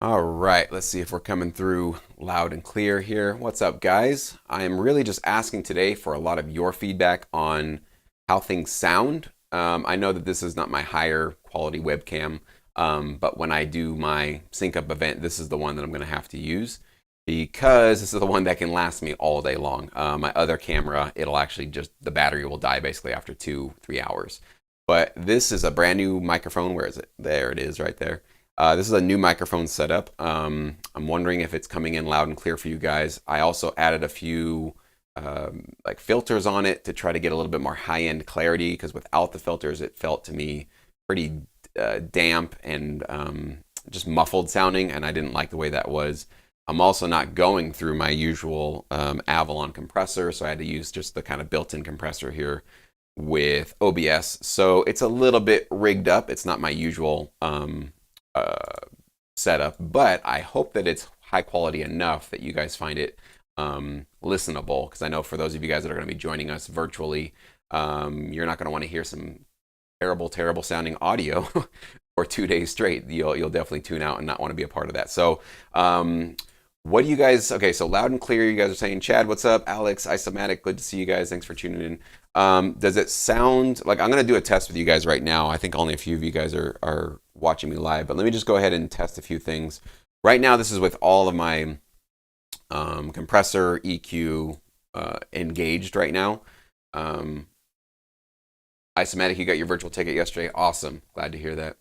All right, let's see if we're coming through loud and clear here. What's up, guys? I am really just asking today for a lot of your feedback on how things sound. I know that this is not my higher quality webcam, but when I do my sync up event, this is the one that I'm going to have to use because this is the one that can last me all day long. My other camera, it'll actually just, the battery will die basically after 2, 3 hours. But this is a brand new microphone. Where is it? There it is right there. This is a new microphone setup. I'm wondering if it's coming in loud and clear for you guys. I also added a few like filters on it to try to get a little bit more high-end clarity because without the filters, it felt to me pretty damp and just muffled sounding, and I didn't like the way that was. I'm also not going through my usual Avalon compressor, so I had to use just the kind of built-in compressor here with OBS. So it's a little bit rigged up. It's not my usual uh, setup, but I hope that it's high quality enough that you guys find it listenable. Because I know for those of you guys that are going to be joining us virtually, you're not going to want to hear some terrible, terrible sounding audio for 2 days straight. You'll definitely tune out and not want to be a part of that. So, what do you guys? Okay, so loud and clear. You guys are saying, Chad, what's up? Alex, Isomatic, good to see you guys. Thanks for tuning in. Does it sound like I'm going to do a test with you guys right now? I think only a few of you guys are watching me live, but let me just go ahead and test a few things. Right now, this is with all of my compressor EQ engaged right now. Isomatic, you got your virtual ticket yesterday. Awesome. Glad to hear that.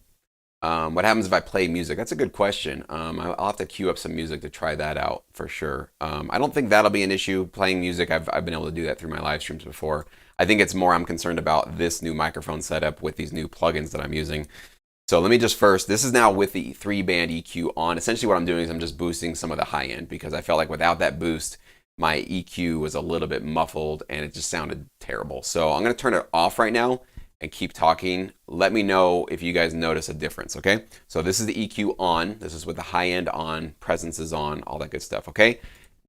What happens if I play music? That's a good question. I'll have to queue up some music to try that out for sure. I don't think that'll be an issue playing music. I've been able to do that through my live streams before. I think it's more I'm concerned about this new microphone setup with these new plugins that I'm using. So let me just first, this is now with the 3-band EQ on. Essentially what I'm doing is I'm just boosting some of the high end because I felt like without that boost, my EQ was a little bit muffled and it just sounded terrible. So I'm going to turn it off right now and keep talking. Let me know if you guys notice a difference, okay? So this is the EQ on. This is with the high end on, presence is on, all that good stuff, okay?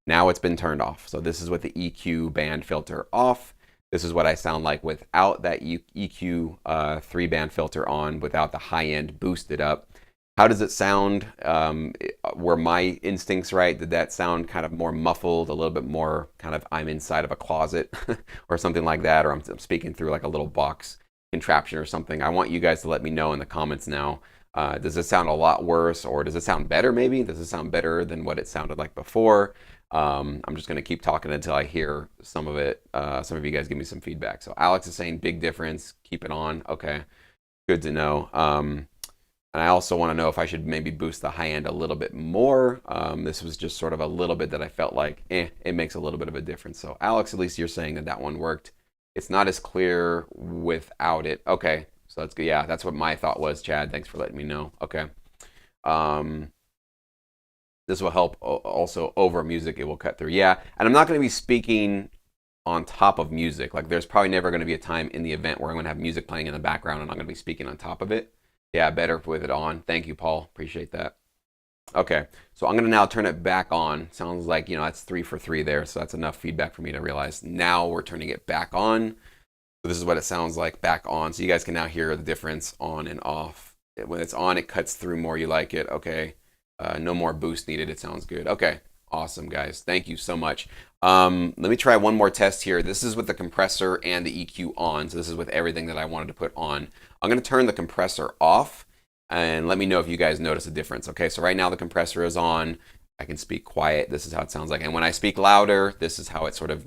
Now it's been turned off. So this is with the EQ band filter off. This is what I sound like without that EQ 3-band filter on, without the high end boosted up. How does it sound? Were my instincts right? Did that sound kind of more muffled, a little bit more kind of I'm inside of a closet or something like that, or I'm speaking through like a little box contraption or something? I want you guys to let me know in the comments now. Does it sound a lot worse, or does it sound better maybe? Does it sound better than what it sounded like before? I'm just going to keep talking until I hear some of it. Some of you guys give me some feedback. So Alex is saying big difference. Keep it on. Okay, good to know. And I also want to know if I should maybe boost the high end a little bit more. This was just sort of a little bit that I felt like, it makes a little bit of a difference. So Alex, at least you're saying that that one worked. It's not as clear without it. Okay, so that's good. Yeah, that's what my thought was, Chad. Thanks for letting me know. Okay. Um, this will help also over music. It will cut through. Yeah, and I'm not going to be speaking on top of music. Like there's probably never going to be a time in the event where I'm going to have music playing in the background and I'm going to be speaking on top of it. Yeah, better with it on. Thank you, Paul. Appreciate that. Okay, so I'm going to now turn it back on. Sounds like, that's 3 for 3 there, so that's enough feedback for me to realize now we're turning it back on. So this is what it sounds like back on. So you guys can now hear the difference on and off. When it's on, it cuts through more. You like it. Okay. No more boost needed. It sounds good. Okay. Awesome, guys. Thank you so much. Let me try one more test here. This is with the compressor and the EQ on. So this is with everything that I wanted to put on. I'm going to turn the compressor off and let me know if you guys notice a difference. Okay, so right now the compressor is on. I can speak quiet. This is how it sounds like. And when I speak louder, this is how it sort of,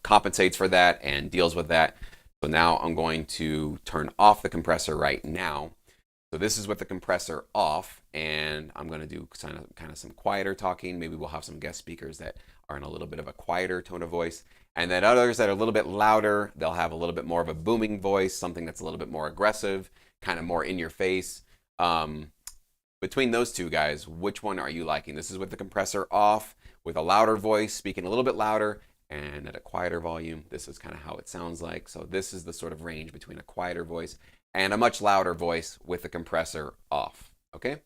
compensates for that and deals with that. So now I'm going to turn off the compressor right now. So this is with the compressor off, and I'm going to do kind of some quieter talking. Maybe we'll have some guest speakers that are in a little bit of a quieter tone of voice, and then others that are a little bit louder. They'll have a little bit more of a booming voice, something that's a little bit more aggressive, kind of more in your face. Between those two guys, which one are you liking? This is with the compressor off, with a louder voice, speaking a little bit louder, and at a quieter volume. This is kind of how it sounds like. So this is the sort of range between a quieter voice and a much louder voice with the compressor off. Okay,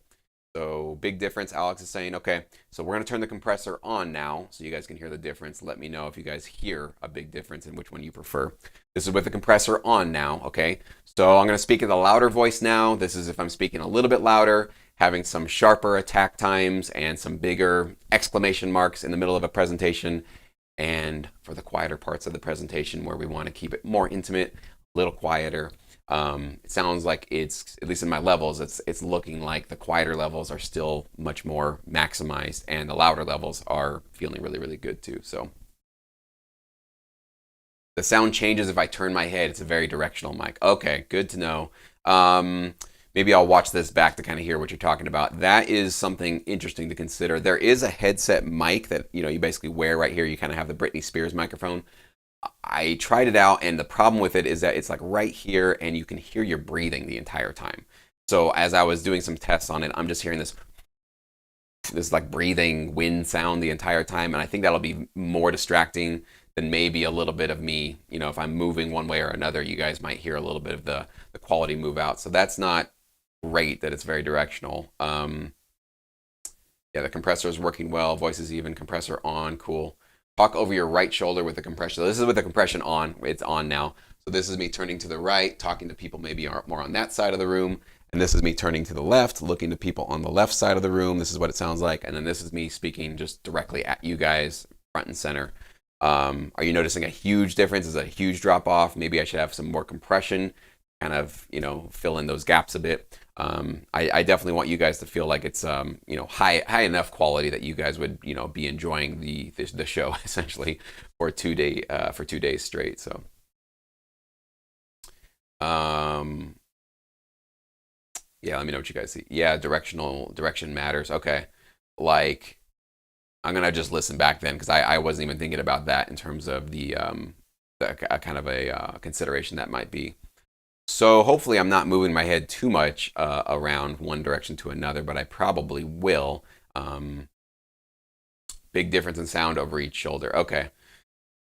so big difference. Alex is saying, okay, so we're going to turn the compressor on now so you guys can hear the difference. Let me know if you guys hear a big difference and which one you prefer. This is with the compressor on now. Okay, so I'm going to speak in the louder voice now. This is if I'm speaking a little bit louder, having some sharper attack times and some bigger exclamation marks in the middle of a presentation, and for the quieter parts of the presentation where we want to keep it more intimate, a little quieter. It sounds like it's, at least in my levels, it's looking like the quieter levels are still much more maximized and the louder levels are feeling really, really good too. So the sound changes if I turn my head. It's a very directional mic. Okay, good to know. Maybe I'll watch this back to kind of hear what you're talking about. That is something interesting to consider. There is a headset mic that you basically wear right here. You kind of have the Britney Spears microphone. I tried it out, and the problem with it is that it's like right here, and you can hear your breathing the entire time. So as I was doing some tests on it, I'm just hearing this like breathing wind sound the entire time, and I think that'll be more distracting than maybe a little bit of me. If I'm moving one way or another, you guys might hear a little bit of the quality move out. So that's not great that it's very directional. Yeah, the compressor is working well. Voice is even. Compressor on. Cool. Talk over your right shoulder with the compression. So this is with the compression on. It's on now. So this is me turning to the right, talking to people maybe more on that side of the room. And this is me turning to the left, looking to people on the left side of the room. This is what it sounds like. And then this is me speaking just directly at you guys, front and center. Are you noticing a huge difference? Is it a huge drop off? Maybe I should have some more compression, kind of, fill in those gaps a bit. I definitely want you guys to feel like it's, high enough quality that you guys would, be enjoying the show essentially for 2 days straight. So, yeah, let me know what you guys see. Yeah, direction matters. Okay. Like, I'm going to just listen back then, because I wasn't even thinking about that in terms of the kind of a consideration that might be. So hopefully I'm not moving my head too much around one direction to another, but I probably will. Big difference in sound over each shoulder. Okay.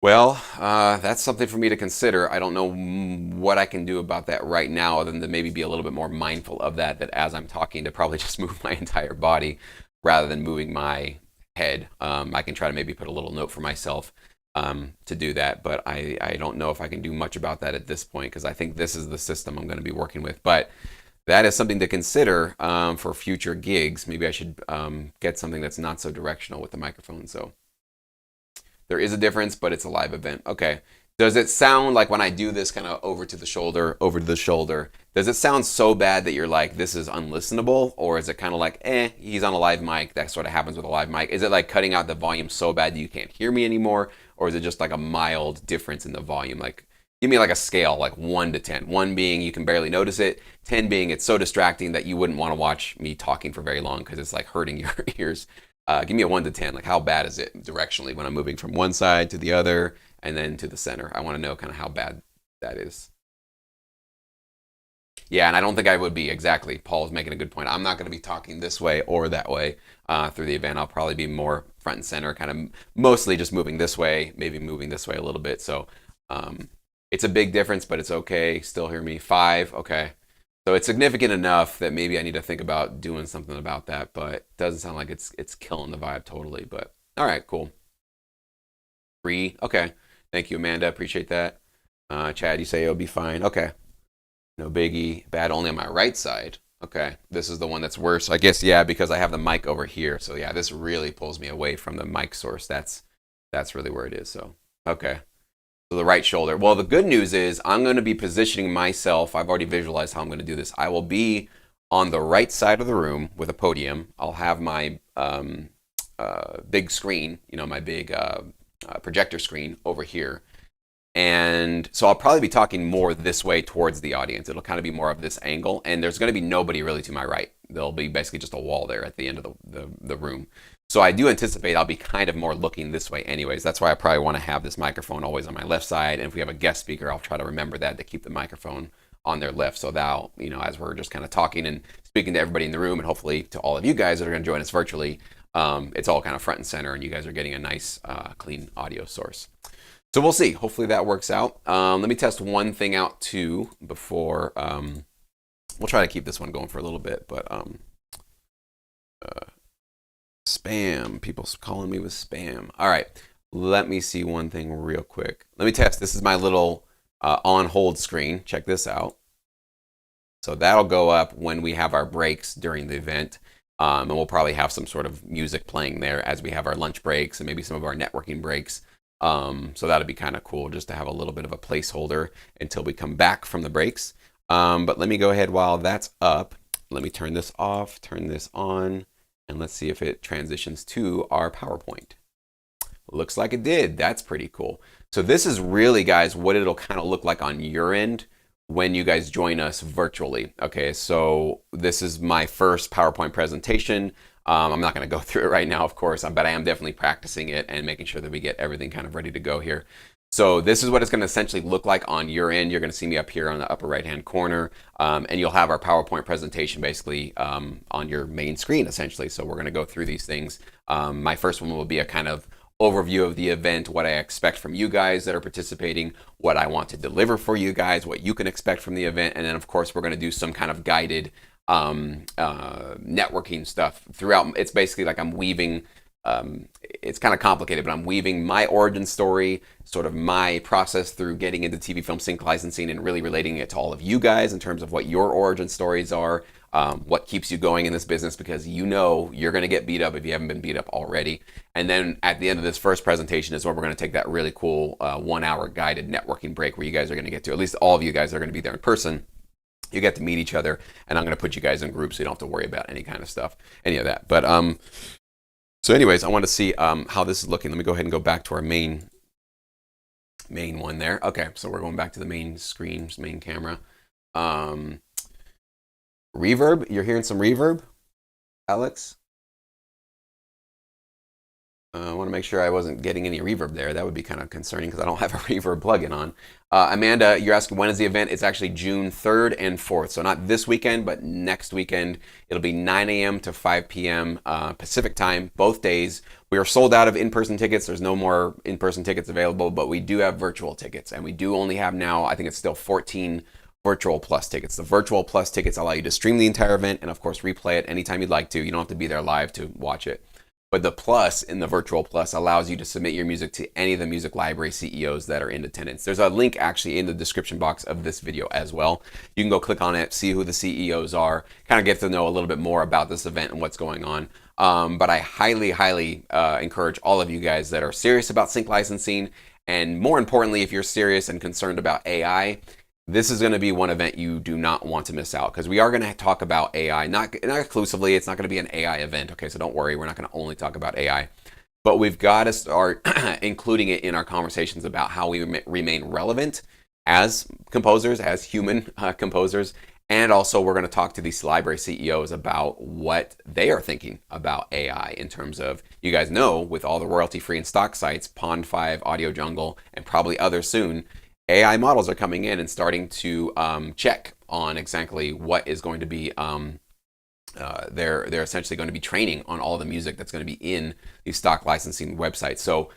Well, that's something for me to consider. I don't know what I can do about that right now, other than to maybe be a little bit more mindful of that as I'm talking, to probably just move my entire body rather than moving my head. I can try to maybe put a little note for myself to do that, but I don't know if I can do much about that at this point, because I think this is the system I'm going to be working with. But that is something to consider for future gigs. Maybe I should get something that's not so directional with the microphone. So there is a difference, but it's a live event. Okay. Does it sound like when I do this kind of over to the shoulder, does it sound so bad that you're like, this is unlistenable? Or is it kind of like, he's on a live mic? That sort of happens with a live mic. Is it like cutting out the volume so bad that you can't hear me anymore? Or is it just like a mild difference in the volume? Like, give me like a scale, like 1 to 10. 1 being you can barely notice it. 10 being it's so distracting that you wouldn't want to watch me talking for very long because it's like hurting your ears. Give me a 1 to 10. Like, how bad is it directionally when I'm moving from one side to the other and then to the center? I want to know kind of how bad that is. Yeah, and I don't think I would be. Exactly. Paul's making a good point. I'm not going to be talking this way or that way through the event. I'll probably be more front and center, kind of mostly just moving this way, maybe moving this way a little bit. So it's a big difference, but it's okay. Still hear me. 5. Okay. So it's significant enough that maybe I need to think about doing something about that, but it doesn't sound like it's killing the vibe totally. But all right, cool. 3. Okay. Thank you, Amanda. Appreciate that. Chad, you say it'll be fine. Okay. No biggie. Bad only on my right side. Okay. This is the one that's worse. I guess, yeah, because I have the mic over here. So yeah, this really pulls me away from the mic source. That's really where it is. So, okay. So the right shoulder. Well, the good news is I'm going to be positioning myself. I've already visualized how I'm going to do this. I will be on the right side of the room with a podium. I'll have my big screen, my big projector screen over here. And so I'll probably be talking more this way towards the audience. It'll kind of be more of this angle. And there's going to be nobody really to my right. There'll be basically just a wall there at the end of the room. So I do anticipate I'll be kind of more looking this way anyways. That's why I probably want to have this microphone always on my left side. And if we have a guest speaker, I'll try to remember that to keep the microphone on their left. So that, as we're just kind of talking and speaking to everybody in the room, and hopefully to all of you guys that are going to join us virtually, it's all kind of front and center and you guys are getting a nice, clean audio source. So we'll see. Hopefully that works out. Let me test one thing out too before, we'll try to keep this one going for a little bit, but spam. People calling me with spam. All right. Let me see one thing real quick. Let me test. This is my little on hold screen. Check this out. So that'll go up when we have our breaks during the event. And we'll probably have some sort of music playing there as we have our lunch breaks and maybe some of our networking breaks. So that'll be kind of cool just to have a little bit of a placeholder until we come back from the breaks. But let me go ahead while that's up. Let me turn this off, turn this on, and let's see if it transitions to our PowerPoint. Looks like it did. That's pretty cool. So this is really, guys, what it'll kind of look like on your end when you guys join us virtually. Okay, so this is my first PowerPoint presentation. I'm not going to go through it right now, of course, but I am definitely practicing it and making sure that we get everything kind of ready to go here. So this is what it's going to essentially look like on your end. You're going to see me up here on the upper right-hand corner, and you'll have our PowerPoint presentation basically on your main screen, essentially. So we're going to go through these things. My first one will be a kind of overview of the event, what I expect from you guys that are participating, what I want to deliver for you guys, what you can expect from the event, and then of course we're going to do some kind of guided networking stuff throughout. It's basically like I'm weaving, it's kind of complicated, but I'm weaving my origin story, sort of my process through getting into TV film sync licensing and really relating it to all of you guys in terms of what your origin stories are, what keeps you going in this business, because you know you're going to get beat up if you haven't been beat up already. And then at the end of this first presentation is where we're going to take that really cool 1 hour guided networking break where you guys are going to get to, at least all of you guys are going to be there in person. You get to meet each other, and I'm going to put you guys in groups so you don't have to worry about any kind of stuff, any of that. But so anyways, I want to see how this is looking. Let me go ahead and go back to our main one there. Okay, so we're going back to the main screen, main camera. Reverb, you're hearing some reverb, Alex? I want to make sure I wasn't getting any reverb there. That would be kind of concerning because I don't have a reverb plugin on. Amanda, you're asking when is the event? It's actually June 3rd and 4th. So not this weekend, but next weekend. It'll be 9 a.m. to 5 p.m. Pacific time, both days. We are sold out of in-person tickets. There's no more in-person tickets available, but we do have virtual tickets. And we do only have now, I think it's still 14 Virtual Plus tickets. The Virtual Plus tickets allow you to stream the entire event and of course replay it anytime you'd like to. You don't have to be there live to watch it. But the Plus in the Virtual Plus allows you to submit your music to any of the music library CEOs that are in attendance. There's a link actually in the description box of this video as well. You can go click on it, see who the CEOs are, kind of get to know a little bit more about this event and what's going on. But I highly encourage all of you guys that are serious about sync licensing, and more importantly, if you're serious and concerned about AI, this is going to be one event you do not want to miss out, because we are going to talk about AI, not exclusively. It's not going to be an AI event, okay? So don't worry, we're not going to only talk about AI. But we've got to start including it in our conversations about how we remain relevant as composers, as human composers. And also we're going to talk to these library CEOs about what they are thinking about AI in terms of, you guys know, with all the royalty-free and stock sites, Pond5, Audio Jungle, and probably others soon, AI models are coming in and starting to check on exactly what is going to be, they're essentially going to be training on all the music that's going to be in these stock licensing websites. So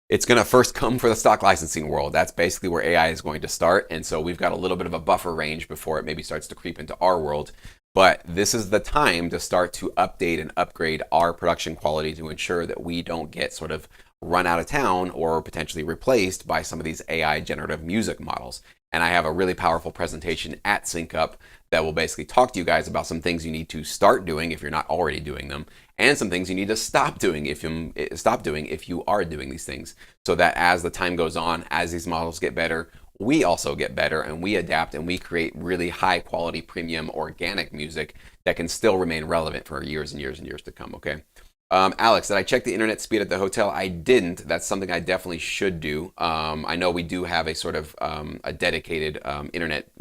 it's going to first come for the stock licensing world. That's basically where AI is going to start. And so we've got a little bit of a buffer range before it maybe starts to creep into our world. But this is the time to start to update and upgrade our production quality to ensure that we don't get sort of run out of town or potentially replaced by some of these AI generative music models. And I have a really powerful presentation at SyncUp that will basically talk to you guys about some things you need to start doing if you're not already doing them, and some things you need to stop doing if you are doing these things, so that as the time goes on, as these models get better, we also get better and we adapt and we create really high quality premium organic music that can still remain relevant for years and years and years to come, okay? Alex, did I check the internet speed at the hotel? I didn't. That's something I definitely should do. I know we do have a sort of a dedicated internet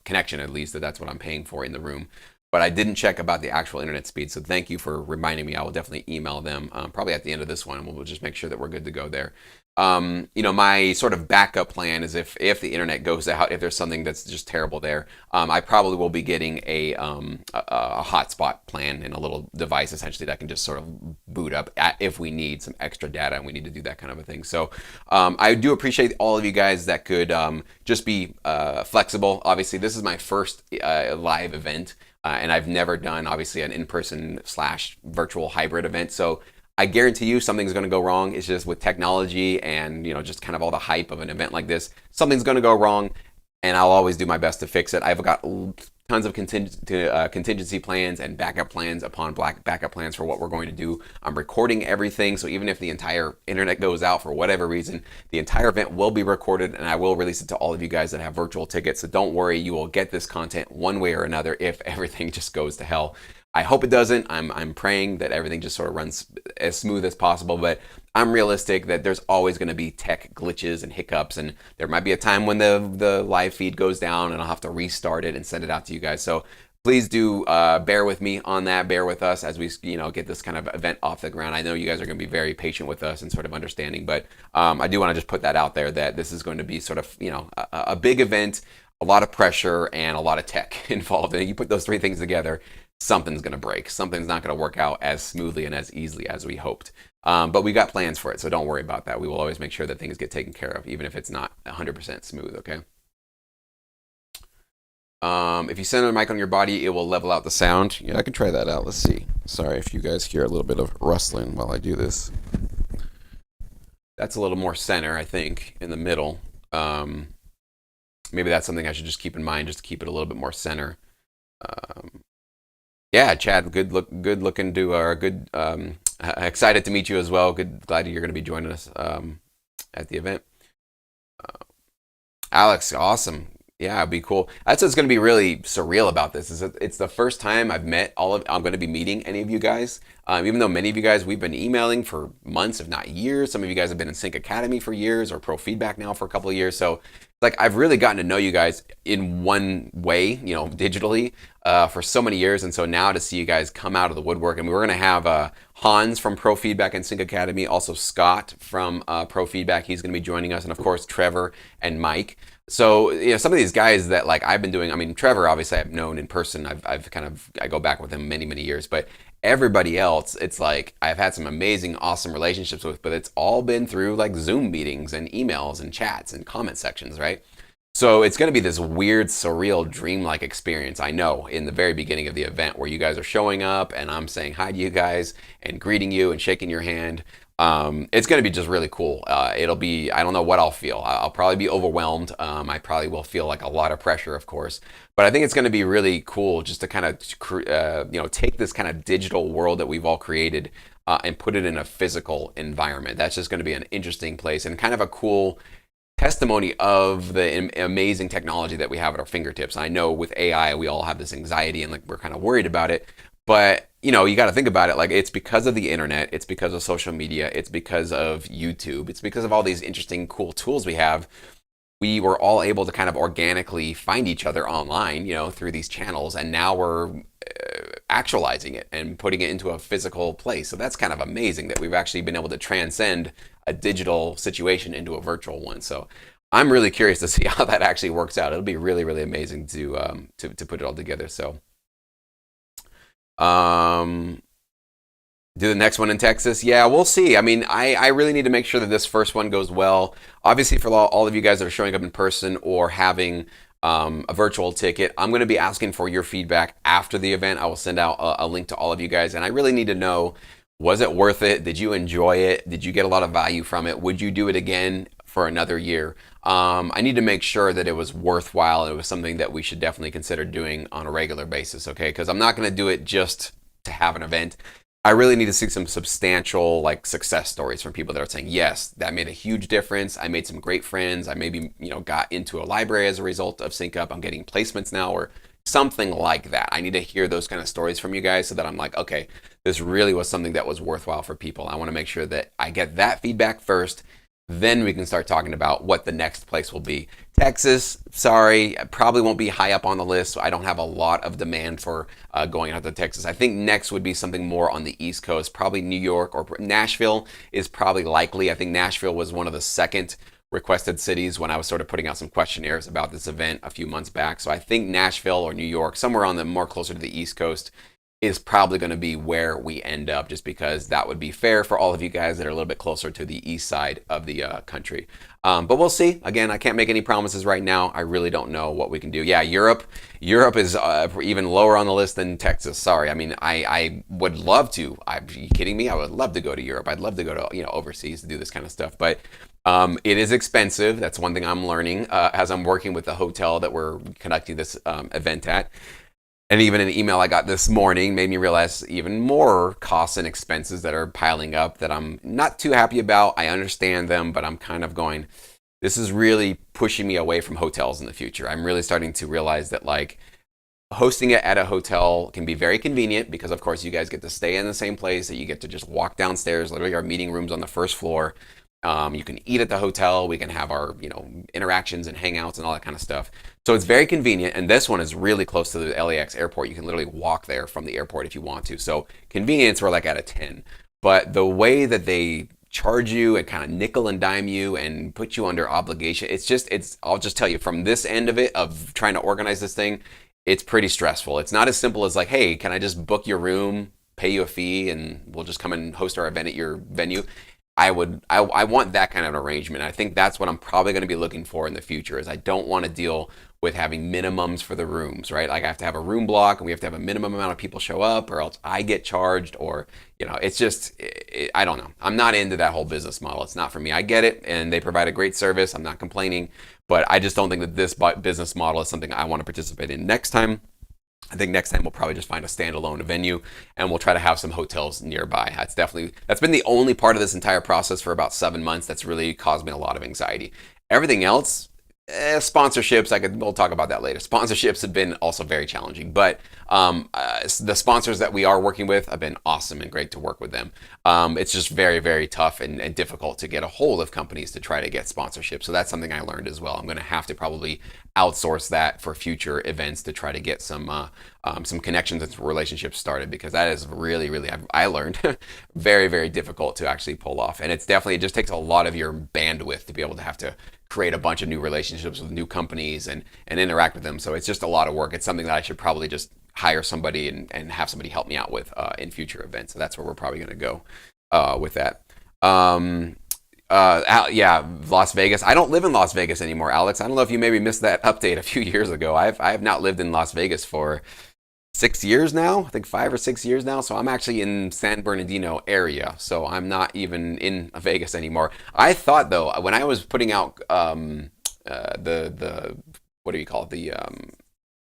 connection, at least, that's what I'm paying for in the room. But I didn't check about the actual internet speed, so thank you for reminding me. I will definitely email them probably at the end of this one, and we'll just make sure that we're good to go there. You know, my sort of backup plan is if the internet goes out, if there's something that's just terrible there, I probably will be getting a hotspot plan in a little device essentially that can just sort of boot up if we need some extra data and we need to do that kind of a thing. So I do appreciate all of you guys that could just be flexible. Obviously, this is my first live event, and I've never done obviously an in-person / virtual hybrid event. So I guarantee you something's going to go wrong. It's just with technology and, you know, just kind of all the hype of an event like this, something's going to go wrong, and I'll always do my best to fix it. I've got tons of contingency plans and backup plans upon backup plans for what we're going to do. I'm recording everything, so even if the entire internet goes out for whatever reason, the entire event will be recorded, and I will release it to all of you guys that have virtual tickets. So don't worry, you will get this content one way or another if everything just goes to hell. I hope it doesn't. I'm praying that everything just sort of runs as smooth as possible, but I'm realistic that there's always going to be tech glitches and hiccups, and there might be a time when the live feed goes down and I'll have to restart it and send it out to you guys. So please do bear with me on that. Bear with us as we get this kind of event off the ground. I know you guys are going to be very patient with us and sort of understanding, but I do want to just put that out there that this is going to be sort of a big event, a lot of pressure, and a lot of tech involved. And you put those three things together, something's going to break. Something's not going to work out as smoothly and as easily as we hoped. But we got plans for it, so don't worry about that. We will always make sure that things get taken care of, even if it's not 100% smooth, okay? If you center the mic on your body, it will level out the sound. Yeah, I can try that out. Let's see. Sorry if you guys hear a little bit of rustling while I do this. That's a little more center, I think, in the middle. Maybe that's something I should just keep in mind, just to keep it a little bit more center. Yeah, Chad, good looking to our good. Excited to meet you as well. Glad you're going to be joining us at the event. Alex, awesome. Yeah, it'd be cool. That's what's going to be really surreal about this. Is it's the first time I'm going to be meeting any of you guys. Even though many of you guys we've been emailing for months, if not years. Some of you guys have been in Sync Academy for years, or Pro Feedback now for a couple of years. So like I've really gotten to know you guys in one way, digitally, for so many years. And so now to see you guys come out of the woodwork, and we're going to have Hans from Pro Feedback and Sync Academy, also Scott from Pro Feedback. He's going to be joining us, and of course Trevor and Mike. So some of these guys that like I've been doing. I mean, Trevor obviously I've known in person. I go back with him many years, but everybody else, it's like I've had some amazing, awesome relationships with, but it's all been through like Zoom meetings and emails and chats and comment sections, right? So it's going to be this weird, surreal, dreamlike experience, I know, in the very beginning of the event where you guys are showing up and I'm saying hi to you guys and greeting you and shaking your hand. It's going to be just really cool. It'll be, I don't know what I'll feel. I'll probably be overwhelmed. I probably will feel like a lot of pressure, of course, but I think it's going to be really cool just to kind of, take this kind of digital world that we've all created and put it in a physical environment. That's just going to be an interesting place and kind of a cool testimony of the amazing technology that we have at our fingertips. I know with AI, we all have this anxiety and like we're kind of worried about it, but you got to think about it. Like it's because of the internet, it's because of social media, it's because of YouTube, it's because of all these interesting, cool tools we have. We were all able to kind of organically find each other online, through these channels, and now we're actualizing it and putting it into a physical place. So that's kind of amazing that we've actually been able to transcend a digital situation into a virtual one. So I'm really curious to see how that actually works out. It'll be really, really amazing to put it all together. So do the next one in Texas? Yeah, we'll see. I mean, I really need to make sure that this first one goes well. Obviously, for all of you guys that are showing up in person or having a virtual ticket, I'm going to be asking for your feedback after the event. I will send out a link to all of you guys, and I really need to know, was it worth it? Did you enjoy it? Did you get a lot of value from it? Would you do it again for another year? I need to make sure that it was worthwhile and it was something that we should definitely consider doing on a regular basis, okay? Because I'm not going to do it just to have an event. I really need to see some substantial like success stories from people that are saying, yes, that made a huge difference. I made some great friends. I maybe, got into a library as a result of Sync Up. I'm getting placements now or something like that. I need to hear those kind of stories from you guys so that I'm like, okay, this really was something that was worthwhile for people. I want to make sure that I get that feedback first. Then we can start talking about what the next place will be. Texas, sorry, probably won't be high up on the list. So I don't have a lot of demand for going out to Texas. I think next would be something more on the East Coast, probably New York or Nashville is probably likely. I think Nashville was one of the second requested cities when I was sort of putting out some questionnaires about this event a few months back. So I think Nashville or New York, somewhere on the more closer to the East Coast is probably going to be where we end up, just because that would be fair for all of you guys that are a little bit closer to the east side of the country. But we'll see. Again, I can't make any promises right now. I really don't know what we can do. Yeah, Europe is even lower on the list than Texas. Sorry. I mean, I would love to. Are you kidding me? I would love to go to Europe. I'd love to go to overseas to do this kind of stuff. But it is expensive. That's one thing I'm learning as I'm working with the hotel that we're conducting this event at. And even an email I got this morning made me realize even more costs and expenses that are piling up that I'm not too happy about. I understand them, but I'm kind of going, this is really pushing me away from hotels in the future. I'm really starting to realize that, like, hosting it at a hotel can be very convenient because, of course, you guys get to stay in the same place, that you get to just walk downstairs. Literally, our meeting room's on the first floor. You can eat at the hotel. We can have our, interactions and hangouts and all that kind of stuff. So it's very convenient. And this one is really close to the LAX airport. You can literally walk there from the airport if you want to. So convenience, we're like at a 10. But the way that they charge you and kind of nickel and dime you and put you under obligation, I'll just tell you, from this end of it, of trying to organize this thing, it's pretty stressful. It's not as simple as like, hey, can I just book your room, pay you a fee, and we'll just come and host our event at your venue. I want that kind of an arrangement. I think that's what I'm probably going to be looking for in the future. Is I don't want to deal with having minimums for the rooms, right? Like I have to have a room block and we have to have a minimum amount of people show up, or else I get charged, or it's just I don't know. I'm not into that whole business model. It's not for me. I get it, and they provide a great service. I'm not complaining, but I just don't think that this business model is something I want to participate in next time. I think next time we'll probably just find a standalone venue, and we'll try to have some hotels nearby. That's been the only part of this entire process for about 7 months that's really caused me a lot of anxiety. Everything else, sponsorships, we'll talk about that later. Sponsorships have been also very challenging, but the sponsors that we are working with have been awesome and great to work with them. It's just very, very tough and difficult to get a hold of companies to try to get sponsorship. So that's something I learned as well. I'm going to have to probably outsource that for future events to try to get some connections and relationships started, because that is really, really, I learned, very, very difficult to actually pull off. And it just takes a lot of your bandwidth to be able to have to create a bunch of new relationships with new companies and interact with them. So it's just a lot of work. It's something that I should probably just hire somebody and have somebody help me out with in future events. So that's where we're probably going to go with that. Yeah, Las Vegas. I don't live in Las Vegas anymore, Alex. I don't know if you maybe missed that update a few years ago. I have not lived in Las Vegas for 6 years now. I think 5 or 6 years now. So I'm actually in San Bernardino area. So I'm not even in Vegas anymore. I thought, though, when I was putting out the what do you call it,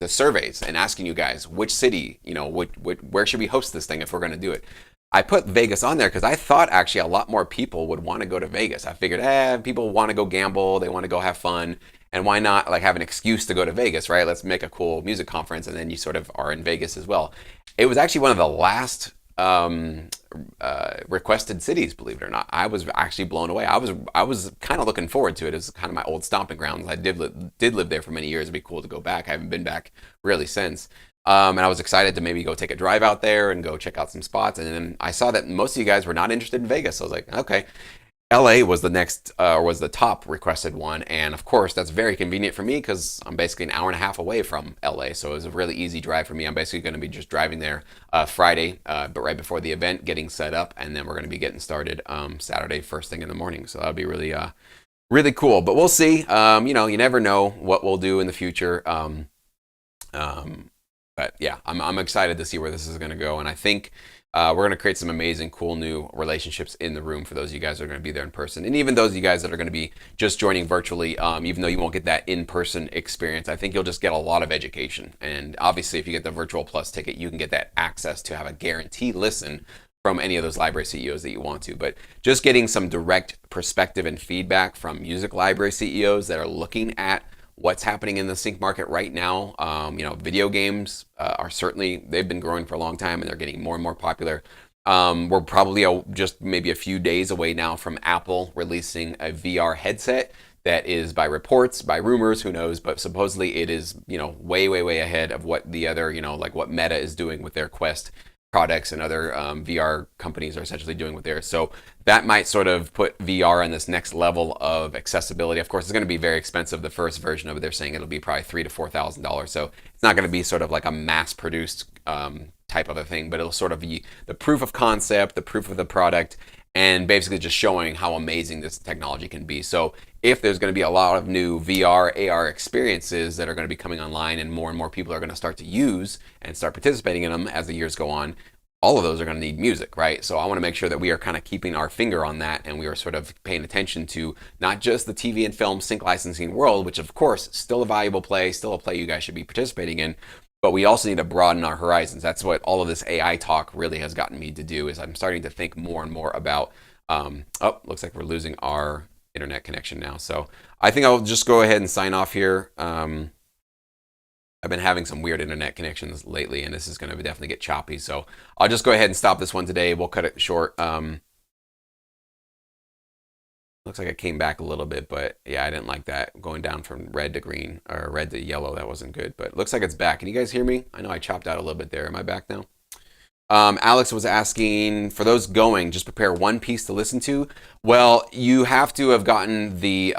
the surveys and asking you guys which city, where should we host this thing if we're going to do it, I put Vegas on there because I thought actually a lot more people would want to go to Vegas. I figured, people want to go gamble, they want to go have fun, and why not like have an excuse to go to Vegas, right? Let's make a cool music conference, and then you sort of are in Vegas as well. It was actually one of the last requested cities, believe it or not. I was actually blown away. I was kind of looking forward to it. It's kind of my old stomping grounds. I did live there for many years. It'd be cool to go back. I haven't been back really since. And I was excited to maybe go take a drive out there and go check out some spots. And then I saw that most of you guys were not interested in Vegas. So I was like, okay. LA was the next, was the top requested one. And of course, that's very convenient for me because I'm basically an hour and a half away from LA. So it was a really easy drive for me. I'm basically going to be just driving there Friday, but right before the event, getting set up. And then we're going to be getting started Saturday, first thing in the morning. So that'll be really, really cool. But we'll see. You never know what we'll do in the future. But yeah, I'm excited to see where this is going to go. And I think we're going to create some amazing, cool new relationships in the room for those of you guys that are going to be there in person. And even those of you guys that are going to be just joining virtually, even though you won't get that in-person experience, I think you'll just get a lot of education. And obviously, if you get the Virtual Plus ticket, you can get that access to have a guaranteed listen from any of those library CEOs that you want to. But just getting some direct perspective and feedback from music library CEOs that are looking at what's happening in the sync market right now. Video games are certainly, they've been growing for a long time and they're getting more and more popular. We're probably just maybe a few days away now from Apple releasing a VR headset that is, by reports, by rumors, who knows, but supposedly it is, way, way, way ahead of what the other, like what Meta is doing with their Quest products and other VR companies are essentially doing with theirs. So that might sort of put VR on this next level of accessibility. Of course, it's going to be very expensive. The first version of it, they're saying it'll be probably $3,000 to $4,000. So it's not going to be sort of like a mass-produced type of a thing, but it'll sort of be the proof of concept, the proof of the product, and basically just showing how amazing this technology can be. So if there's going to be a lot of new VR, AR experiences that are going to be coming online and more people are going to start to use and start participating in them as the years go on, all of those are going to need music, right? So I want to make sure that we are kind of keeping our finger on that, and we are sort of paying attention to not just the TV and film sync licensing world, which of course still a valuable play, still a play you guys should be participating in, but we also need to broaden our horizons. That's what all of this AI talk really has gotten me to do, is I'm starting to think more and more about, oh, looks like we're losing our internet connection now. So I think I'll just go ahead and sign off here. I've been having some weird internet connections lately, and this is going to definitely get choppy. So I'll just go ahead and stop this one today. We'll cut it short. Looks like I came back a little bit, but yeah, I didn't like that. Going down from red to green, or red to yellow, that wasn't good. But it looks like it's back. Can you guys hear me? I know I chopped out a little bit there. Am I back now? Alex was asking, for those going, just prepare one piece to listen to. Well, you have to have gotten the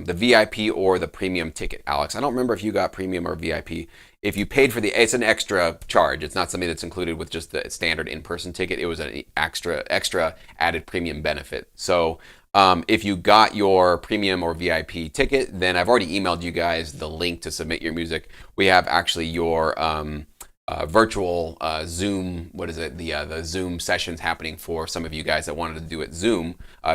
VIP or the premium ticket, Alex. I don't remember if you got premium or VIP. If you paid for it's an extra charge. It's not something that's included with just the standard in-person ticket. It was an extra added premium benefit. So if you got your premium or VIP ticket, then I've already emailed you guys the link to submit your music. We have actually your virtual Zoom, the Zoom sessions happening for some of you guys that wanted to do it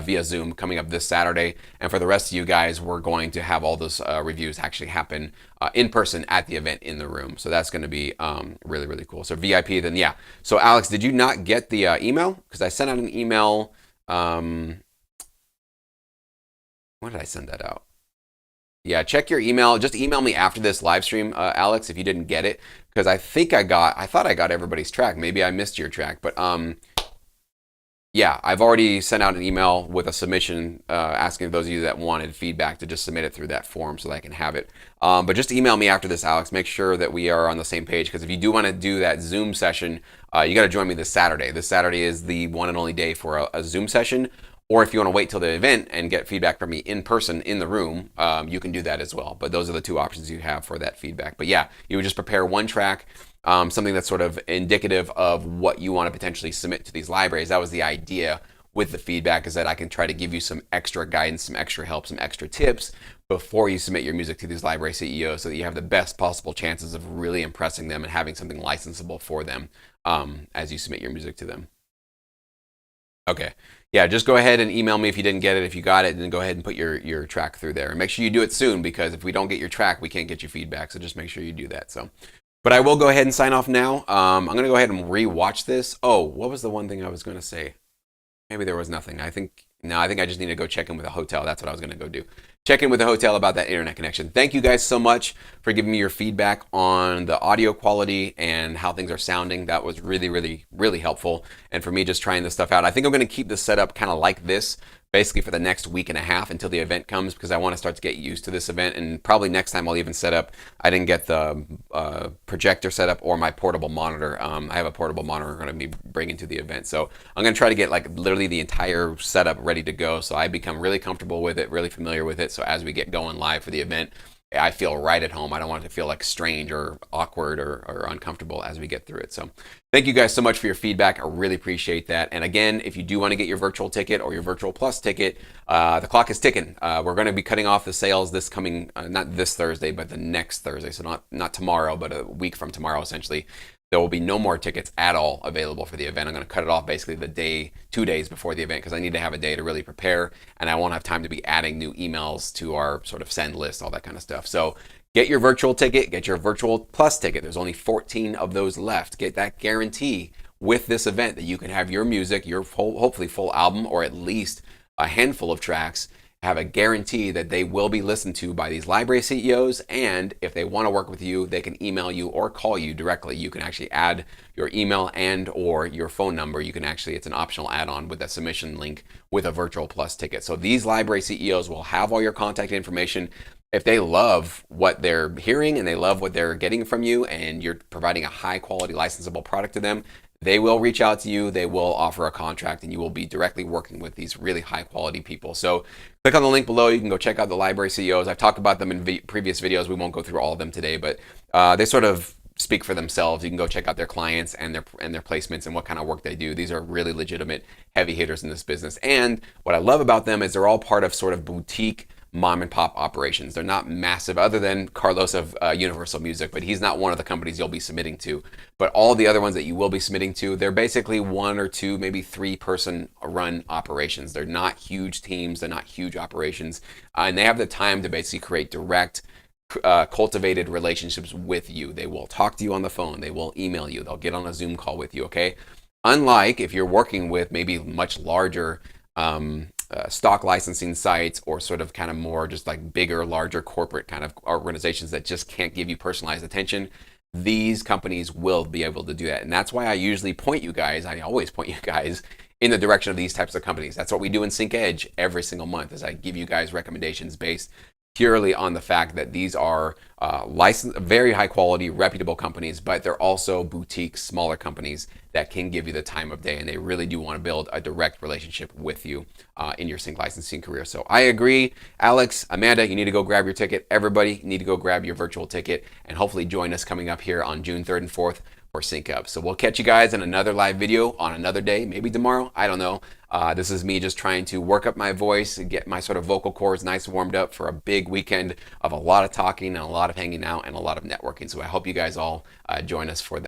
via Zoom coming up this Saturday. And for the rest of you guys, we're going to have all those reviews actually happen in person at the event in the room. So that's going to be really, really cool. So VIP, then yeah. So Alex, did you not get the email? Because I sent out an email. When did I send that out? Yeah, check your email. Just email me after this live stream, Alex, if you didn't get it, because I thought I got everybody's track. Maybe I missed your track, but yeah, I've already sent out an email with a submission asking those of you that wanted feedback to just submit it through that form so that I can have it. But just email me after this, Alex. Make sure that we are on the same page, because if you do want to do that Zoom session, you got to join me this Saturday. This Saturday is the one and only day for a Zoom session. Or if you want to wait till the event and get feedback from me in person in the room, you can do that as well. But those are the two options you have for that feedback. But yeah, you would just prepare one track, something that's sort of indicative of what you want to potentially submit to these libraries. That was the idea with the feedback, is that I can try to give you some extra guidance, some extra help, some extra tips before you submit your music to these library CEOs, so that you have the best possible chances of really impressing them and having something licensable for them as you submit your music to them. Okay. Yeah, just go ahead and email me if you didn't get it. If you got it, then go ahead and put your track through there. And make sure you do it soon, because if we don't get your track, we can't get you feedback. So just make sure you do that. So, but I will go ahead and sign off now. I'm going to go ahead and re-watch this. Oh, what was the one thing I was going to say? Maybe there was nothing. I think I just need to go check in with a hotel. That's what I was going to go do. Check in with the hotel about that internet connection. Thank you guys so much for giving me your feedback on the audio quality and how things are sounding. That was really, really, really helpful. And for me just trying this stuff out, I think I'm going to keep this setup kind of like this, basically for the next week and a half until the event comes, because I want to start to get used to this event. And probably next time I'll even set up, I didn't get the projector set up or my portable monitor. I have a portable monitor I'm going to be bringing to the event. So I'm going to try to get like literally the entire setup ready to go, so I become really comfortable with it, really familiar with it. So as we get going live for the event, I feel right at home. I don't want it to feel like strange or awkward or uncomfortable as we get through it. So thank you guys so much for your feedback. I really appreciate that. And again, if you do want to get your virtual ticket or your virtual plus ticket, the clock is ticking. We're going to be cutting off the sales this coming, not this Thursday, but the next Thursday. So not tomorrow, but a week from tomorrow, essentially. There will be no more tickets at all available for the event. I'm going to cut it off basically 2 days before the event, because I need to have a day to really prepare, and I won't have time to be adding new emails to our sort of send list, all that kind of stuff. So get your virtual ticket, get your virtual plus ticket. There's only 14 of those left. Get that guarantee with this event that you can have your music, your hopefully full album, or at least a handful of tracks, have a guarantee that they will be listened to by these library CEOs. And if they want to work with you, they can email you or call you directly. You can actually add your email and or your phone number. You can actually, it's an optional add-on with that submission link with a virtual plus ticket. So these library CEOs will have all your contact information. If they love what they're hearing and they love what they're getting from you, and you're providing a high quality licensable product to them, they will reach out to you, they will offer a contract, and you will be directly working with these really high quality people. So click on the link below. You can go check out the library CEOs. I've talked about them in previous videos. We won't go through all of them today, but they sort of speak for themselves. You can go check out their clients and their placements and what kind of work they do. These are really legitimate heavy hitters in this business. And what I love about them is they're all part of sort of boutique mom and pop operations. They're not massive, other than Carlos of Universal Music, but he's not one of the companies you'll be submitting to. But all the other ones that you will be submitting to, they're basically 1 or 2, maybe 3 person run operations. They're not huge teams, they're not huge operations, and they have the time to basically create direct cultivated relationships with you. They will talk to you on the phone, they will email you, they'll get on a Zoom call with you, okay? Unlike if you're working with maybe much larger stock licensing sites, or sort of kind of more just like bigger, larger corporate kind of organizations that just can't give you personalized attention, these companies will be able to do that. And that's why I usually point you guys, I always point you guys in the direction of these types of companies. That's what we do in Sync Edge every single month, is I give you guys recommendations based purely on the fact that these are very high quality, reputable companies, but they're also boutique, smaller companies that can give you the time of day, and they really do want to build a direct relationship with you in your sync licensing career. So I agree, Alex, Amanda, you need to go grab your ticket. Everybody, you need to go grab your virtual ticket and hopefully join us coming up here on June 3rd and 4th for Sync Up. So we'll catch you guys in another live video on another day, maybe tomorrow, I don't know. This is me just trying to work up my voice, get my sort of vocal cords nice and warmed up for a big weekend of a lot of talking and a lot of hanging out and a lot of networking. So I hope you guys all join us for that.